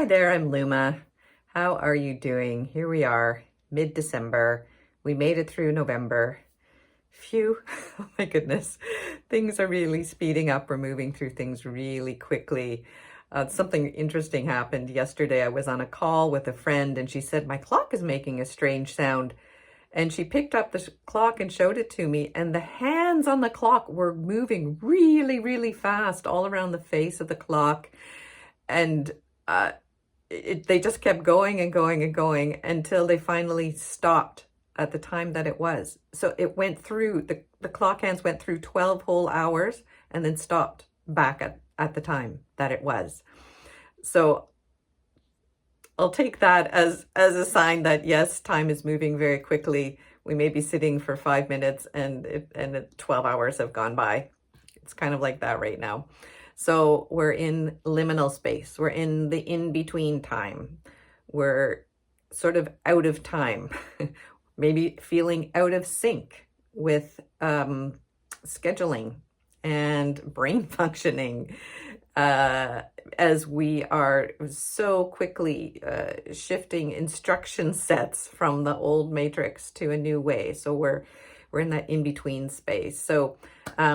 Hi there, I'm Luma. How are you doing? Here we are, mid-December. We made it through November. Phew, oh my goodness. Things are really speeding up. We're moving through things really quickly. Something interesting happened yesterday. I was on a call with a friend and she said, my clock is making a strange sound. And she picked up the clock and showed it to me, and the hands on the clock were moving really, really fast all around the face of the clock. And they just kept going and going and going until they finally stopped at the time that it was. So it went through, the clock hands went through 12 whole hours and then stopped back at the time that it was. So I'll take that as a sign that yes, time is moving very quickly. We may be sitting for 5 minutes and 12 hours have gone by. It's kind of like that right now. So we're in liminal space. We're in the in-between time. We're sort of out of time, maybe feeling out of sync with scheduling and brain functioning, as we are so quickly shifting instruction sets from the old matrix to a new way. So we're in that in-between space. So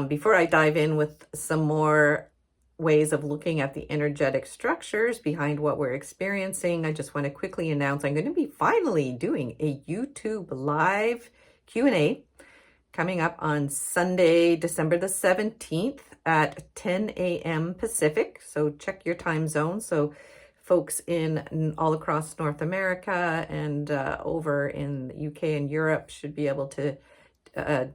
before I dive in with some more ways of looking at the energetic structures behind what we're experiencing, I just want to quickly announce I'm going to be finally doing a YouTube live Q&A coming up on Sunday, December the 17th at 10 a.m. Pacific. So check your time zone. So folks in all across North America and over in the UK and Europe should be able to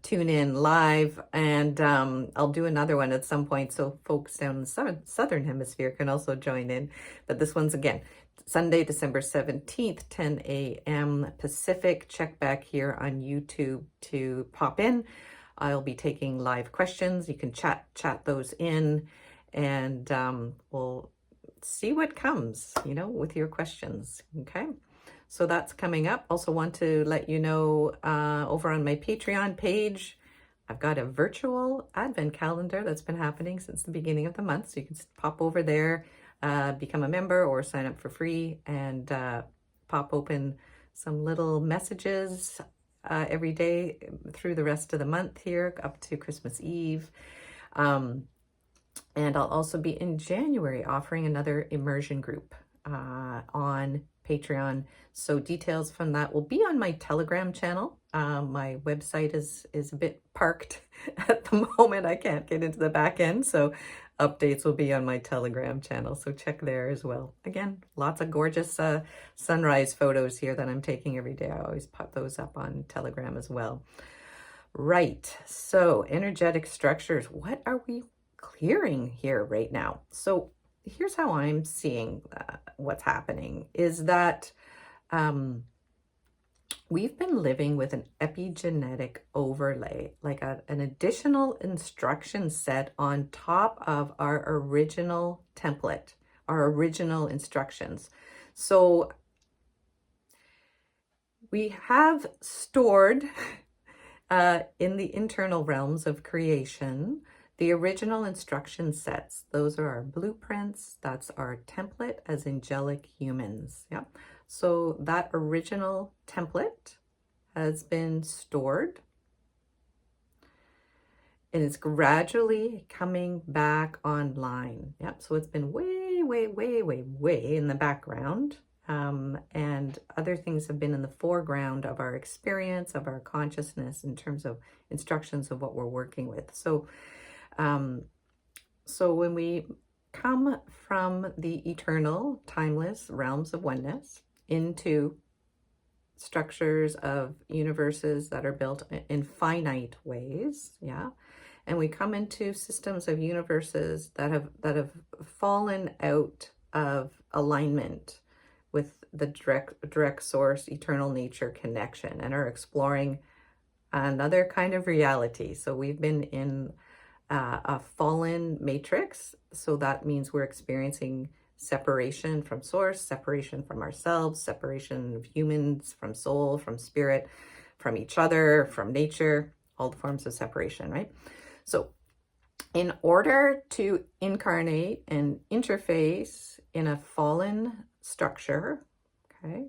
tune in live, and I'll do another one at some point so folks down in the southern hemisphere can also join in. But this one's again Sunday, December 17th, 10 a.m. Pacific. Check back here on YouTube to pop in. I'll be taking live questions. You can chat those in, and we'll see what comes, with your questions. Okay. So that's coming up. Also want to let you know, over on my Patreon page, I've got a virtual advent calendar that's been happening since the beginning of the month. So you can just pop over there, become a member or sign up for free, and pop open some little messages every day through the rest of the month here up to Christmas Eve. And I'll also be in January offering another immersion group on Patreon. So details from that will be on my Telegram channel. My website is a bit parked at the moment. I can't get into the back end. So updates will be on my Telegram channel. So check there as well. Again, lots of gorgeous sunrise photos here that I'm taking every day. I always pop those up on Telegram as well. Right. So energetic structures. What are we clearing here right now? So here's how I'm seeing what's happening is that we've been living with an epigenetic overlay, like an additional instruction set on top of our original template, our original instructions. So we have stored in the internal realms of creation the original instruction sets. Those are our blueprints. That's our template as angelic humans. Yeah. So that original template has been stored and it's gradually coming back online. Yep. So it's been way, way, way, way, way in the background. And other things have been in the foreground of our experience, of our consciousness in terms of instructions of what we're working with. So when we come from the eternal, timeless realms of oneness into structures of universes that are built in finite ways, yeah, and we come into systems of universes that have fallen out of alignment with the direct source, eternal nature connection, and are exploring another kind of reality. So we've been in a fallen matrix. So that means we're experiencing separation from source, separation from ourselves, separation of humans from soul, from spirit, from each other, from nature, all the forms of separation, right? So in order to incarnate and interface in a fallen structure, okay,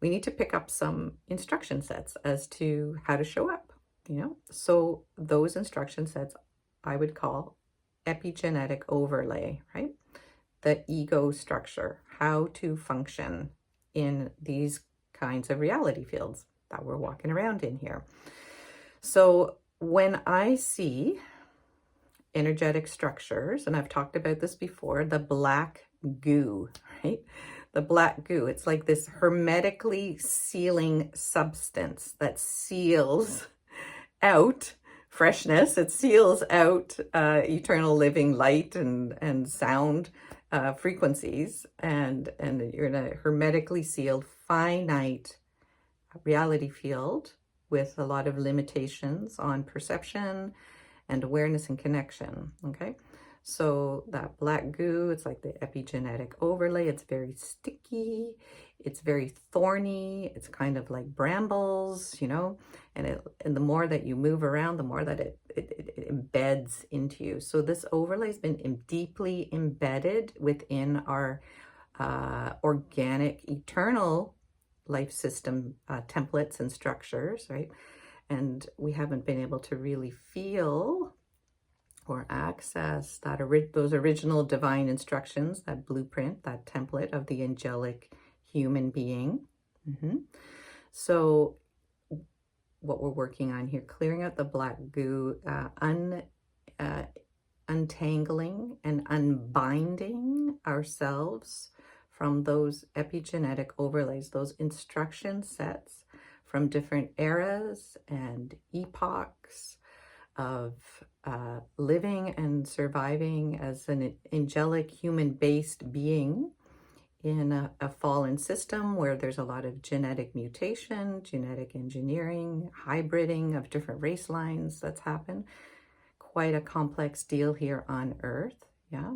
we need to pick up some instruction sets as to how to show up, you know? So those instruction sets I would call epigenetic overlay, right? The ego structure, how to function in these kinds of reality fields that we're walking around in here. So when I see energetic structures, and I've talked about this before, the black goo, right? The black goo, it's like this hermetically sealing substance that seals out freshness. It seals out eternal living light and sound frequencies, and you're in a hermetically sealed finite reality field with a lot of limitations on perception and awareness and connection, okay? So that black goo, it's like the epigenetic overlay. It's very sticky. It's very thorny. It's kind of like brambles, you know, and the more that you move around, the more that it embeds into you. So this overlay has been deeply embedded within our organic, eternal life system templates and structures, right? And we haven't been able to really feel or access that those original divine instructions, that blueprint, that template of the angelic human being. So what we're working on here, clearing out the black goo, untangling and unbinding ourselves from those epigenetic overlays, those instruction sets from different eras and epochs of living and surviving as an angelic human-based being in a fallen system where there's a lot of genetic mutation, genetic engineering, hybriding of different race lines that's happened. Quite a complex deal here on Earth, yeah.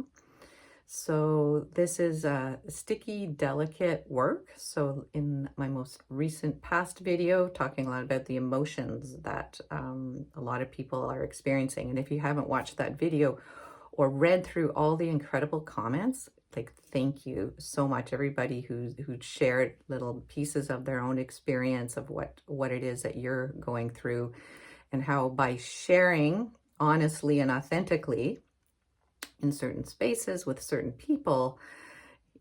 So this is a sticky, delicate work. So in my most recent past video, talking a lot about the emotions that a lot of people are experiencing. And if you haven't watched that video or read through all the incredible comments, like, thank you so much, everybody who shared little pieces of their own experience of what it is that you're going through, and how by sharing honestly and authentically in certain spaces with certain people,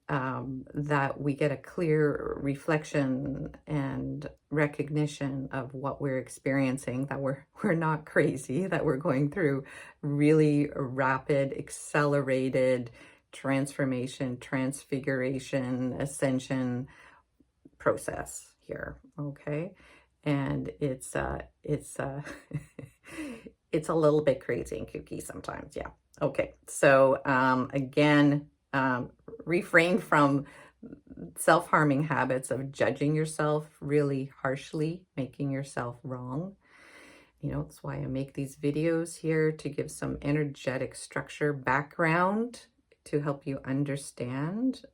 that we get a clear reflection and recognition of what we're experiencing, that we're not crazy, that we're going through really rapid, accelerated transformation, transfiguration, ascension process here, okay? And it's it's a little bit crazy and kooky sometimes, yeah. Okay, so again, refrain from self-harming habits of judging yourself really harshly, making yourself wrong. You know, that's why I make these videos here, to give some energetic structure background to help you understand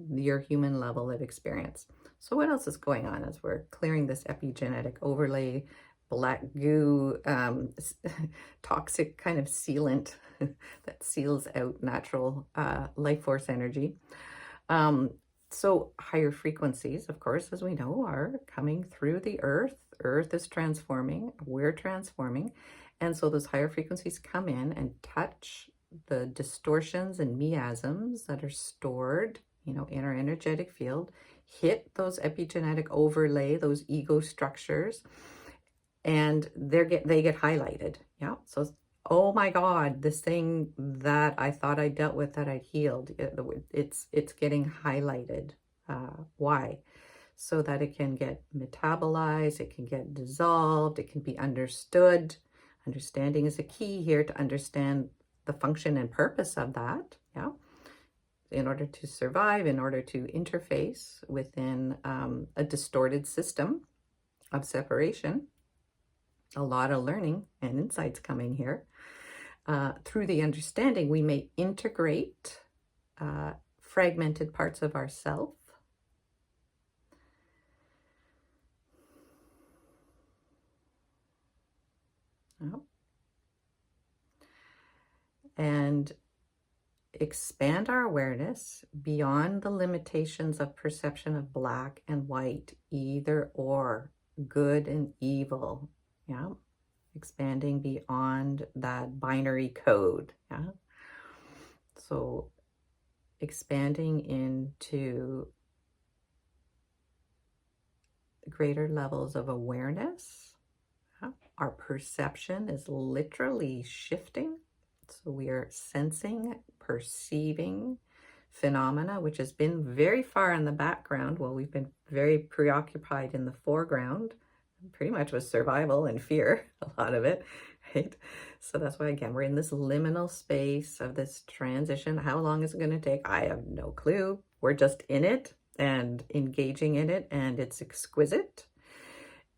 your human level of experience. So what else is going on as we're clearing this epigenetic overlay, black goo, toxic kind of sealant that seals out natural life force energy? So higher frequencies, of course, as we know, are coming through the earth. Earth is transforming, we're transforming. And so those higher frequencies come in and touch the distortions and miasms that are stored, you know, in our energetic field, hit those epigenetic overlay, those ego structures, and they get highlighted. Yeah. So, oh my God, this thing that I thought I dealt with, that I healed, it's getting highlighted. Why? So that it can get metabolized, it can get dissolved, it can be understood. Understanding is a key here to understand the function and purpose of that. Yeah. In order to survive, in order to interface within a distorted system of separation. A lot of learning and insights coming here. Through the understanding, we may integrate fragmented parts of ourself. Oh. And expand our awareness beyond the limitations of perception of black and white, either or, good and evil. Yeah. Expanding beyond that binary code. Yeah. So expanding into greater levels of awareness. Yeah. Our perception is literally shifting. So we are sensing, perceiving phenomena, which has been very far in the background. Well, we've been very preoccupied in the foreground, pretty much with survival and fear, a lot of it, right? So that's why, again, we're in this liminal space of this transition. How long is it going to take? I have no clue. We're just in it and engaging in it, and it's exquisite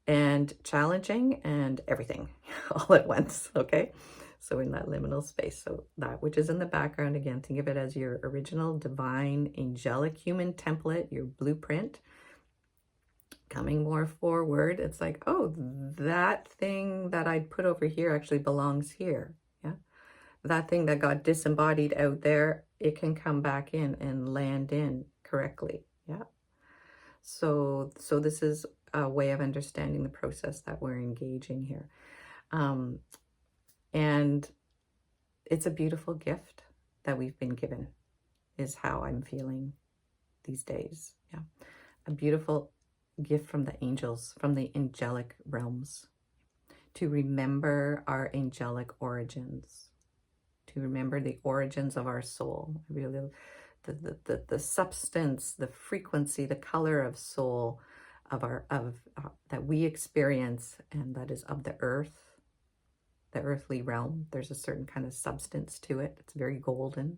and challenging and everything all at once, okay? So in that liminal space, so that which is in the background, again, think of it as your original divine angelic human template, your blueprint, coming more forward. It's like, oh, that thing that I'd put over here actually belongs here. Yeah, that thing that got disembodied out there, it can come back in and land in correctly. Yeah. So this is a way of understanding the process that we're engaging here. And it's a beautiful gift that we've been given, is how I'm feeling these days. Yeah. A beautiful gift from the angels, from the angelic realms, to remember our angelic origins, to remember the origins of our soul. Really, the substance, the frequency, the color of soul of that we experience, and that is of the earth, the earthly realm. There's a certain kind of substance to it. It's very golden,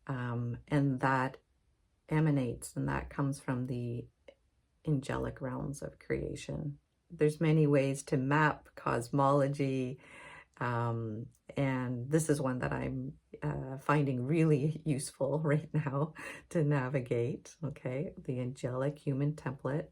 and that emanates, and that comes from the angelic realms of creation. There's many ways to map cosmology, and this is one that I'm finding really useful right now to navigate. Okay, the angelic human template,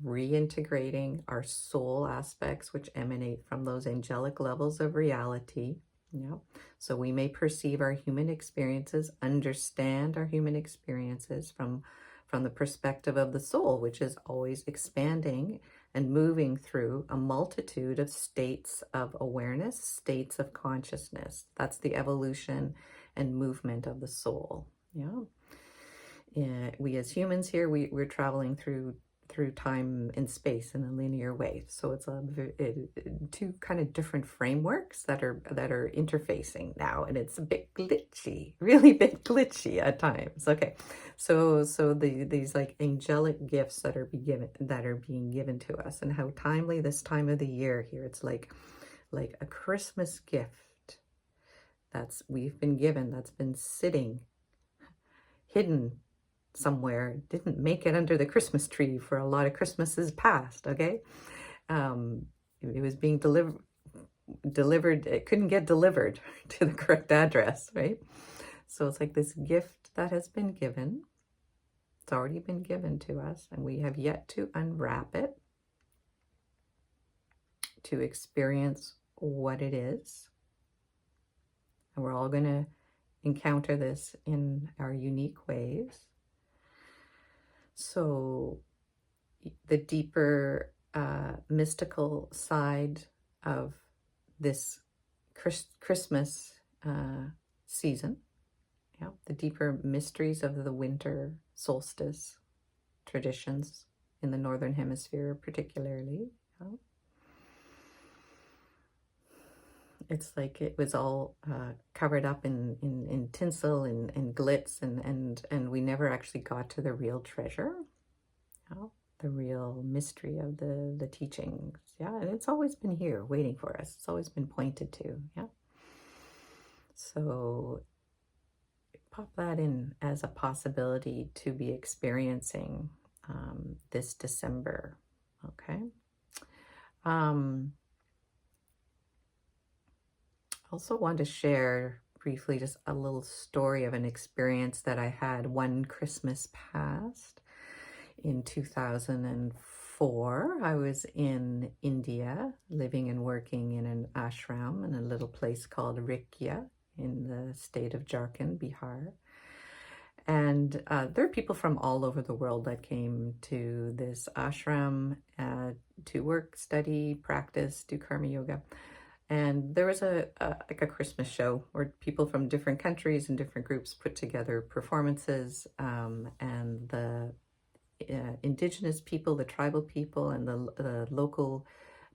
reintegrating our soul aspects which emanate from those angelic levels of reality. Yeah, so we may perceive our human experiences, understand our human experiences from the perspective of the soul, which is always expanding and moving through a multitude of states of awareness, states of consciousness. That's the evolution and movement of the soul. Yeah. We as humans here, we're traveling through time and space in a linear way. So it's two kind of different frameworks that are interfacing now, and it's a bit glitchy, really bit glitchy at times. Okay, so these like angelic gifts that are being given to us, and how timely this time of the year here. It's like a Christmas gift we've been given, that's been sitting hidden somewhere, didn't make it under the Christmas tree for a lot of Christmases past. Okay, it was being delivered, it couldn't get delivered to the correct address, right? So it's like this gift that has been given. It's already been given to us, and we have yet to unwrap it, to experience what it is. And we're all going to encounter this in our unique ways. So the deeper mystical side of this Christmas season, yeah, the deeper mysteries of the winter solstice traditions in the Northern Hemisphere particularly. Yeah. It's like it was all covered up in tinsel and glitz, and we never actually got to the real treasure, you know, the real mystery of the teachings. Yeah, and it's always been here waiting for us. It's always been pointed to. Yeah. So pop that in as a possibility to be experiencing this December. Okay. Also want to share briefly just a little story of an experience that I had one Christmas past in 2004. I was in India, living and working in an ashram in a little place called Rikya in the state of Jharkhand, Bihar. And there are people from all over the world that came to this ashram to work, study, practice, do karma yoga. And there was like a Christmas show where people from different countries and different groups put together performances, and the indigenous people, the tribal people, and the local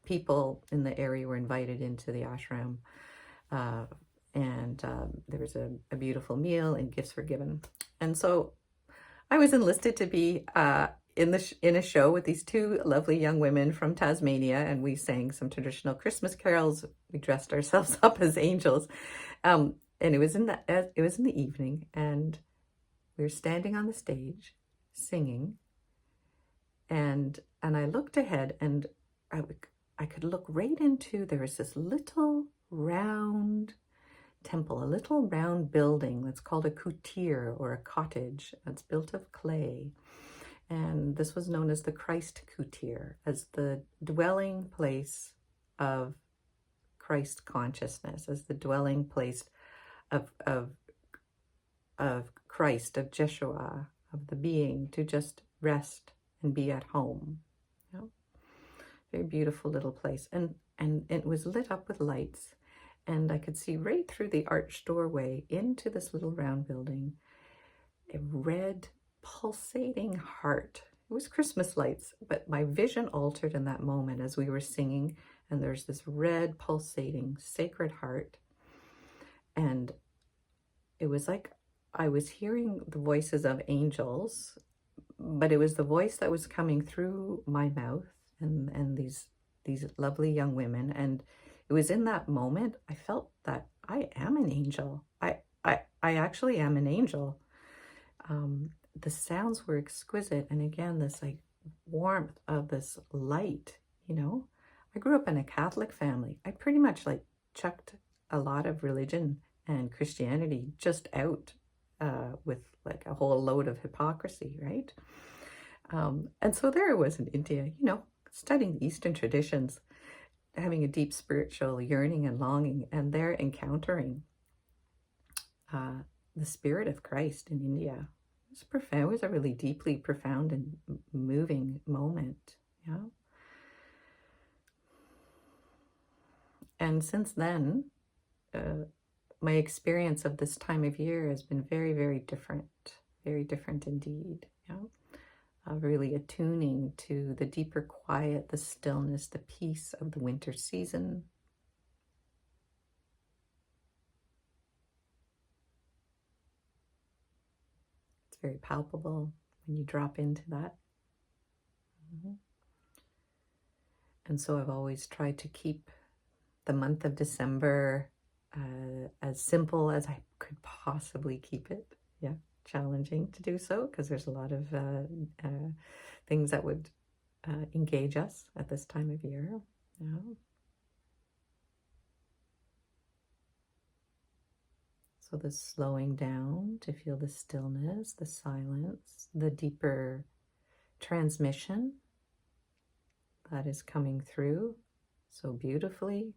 people in the area were invited into the ashram. There was a beautiful meal and gifts were given. And so I was enlisted to be in a show with these two lovely young women from Tasmania, and we sang some traditional Christmas carols. We dressed ourselves up as angels, and it was in the evening, and we were standing on the stage singing, and I looked ahead, and I could look right into, there was this little round temple, a little round building that's called a kutir, or a cottage. It's built of clay. And this was known as the Christ kutir, as the dwelling place of Christ consciousness, as the dwelling place of Christ, of Jeshua, of the being, to just rest and be at home. You know? Very beautiful little place. And it was lit up with lights. And I could see right through the arched doorway into this little round building a red pulsating heart. It was Christmas lights, but my vision altered in that moment as we were singing, and there's this red pulsating sacred heart. And it was like I was hearing the voices of angels, but it was the voice that was coming through my mouth and these lovely young women. And it was in that moment I felt that I am an angel. I actually am an angel. The sounds were exquisite, and again, this like warmth of this light, you know. I grew up in a Catholic family. I pretty much like chucked a lot of religion and Christianity just out with like a whole load of hypocrisy, right? And so there I was in India, you know, studying Eastern traditions, having a deep spiritual yearning and longing, and there encountering the spirit of Christ in India. It was profound. It was a really deeply profound and moving moment. Yeah. And since then, my experience of this time of year has been very, very different indeed. Yeah. Really attuning to the deeper quiet, the stillness, the peace of the winter season. It's very palpable when you drop into that. And so I've always tried to keep the month of December as simple as I could possibly keep it. Yeah, challenging to do so because there's a lot of things that would engage us at this time of year. Yeah. So the slowing down to feel the stillness, the silence, the deeper transmission that is coming through so beautifully.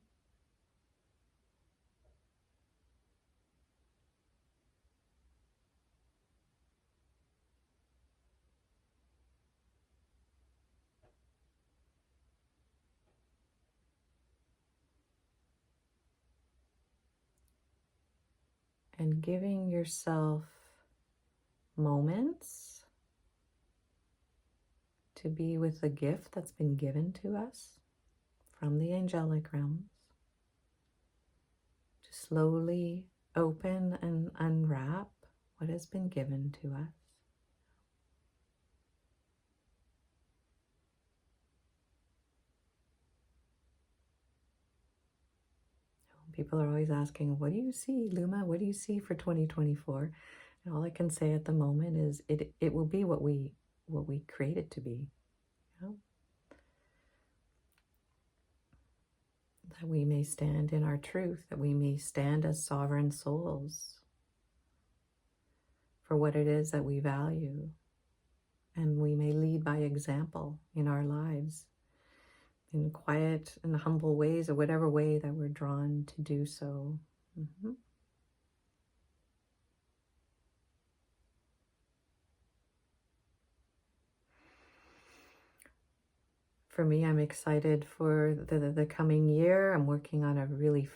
And giving yourself moments to be with the gift that's been given to us from the angelic realms, to slowly open and unwrap what has been given to us. People are always asking, what do you see, Luma? What do you see for 2024? And all I can say at the moment is it will be what we create it to be. You know? That we may stand in our truth, that we may stand as sovereign souls for what it is that we value, and we may lead by example in our lives, in quiet and humble ways, or whatever way that we're drawn to do so. for me, I'm excited for the coming year. I'm working on a really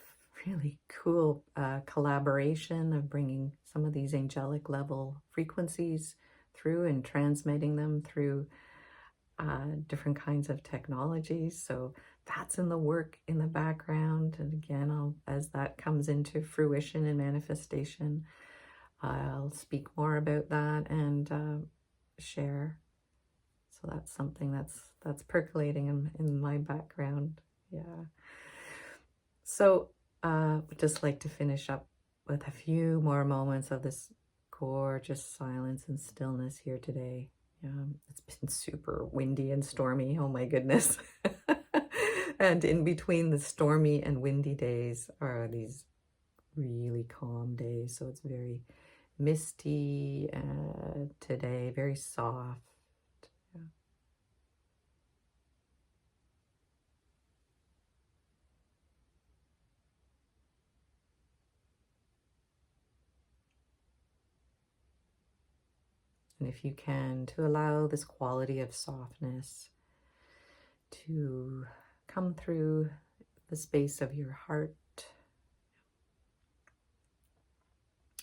cool collaboration of bringing some of these angelic level frequencies through and transmitting them through different kinds of technologies. So that's in the work in the background. And again, as that comes into fruition and manifestation, I'll speak more about that and share. So that's something that's percolating in my background. Yeah. So would just like to finish up with a few more moments of this gorgeous silence and stillness here today. It's been super windy and stormy. Oh my goodness. And in between the stormy and windy days are these really calm days. So it's very misty today, very soft. Yeah. And if you can, to allow this quality of softness to come through the space of your heart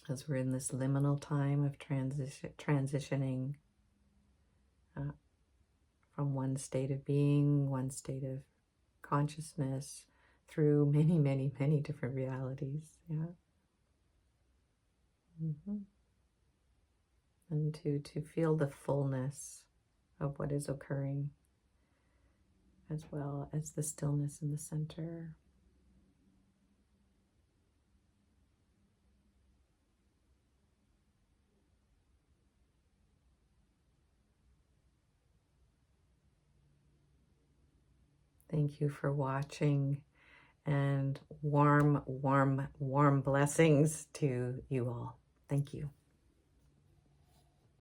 as we're in this liminal time of transitioning from one state of being, one state of consciousness through many different realities. Yeah. And to feel the fullness of what is occurring, as well as the stillness in the center. Thank you for watching, and warm blessings to you all. Thank you.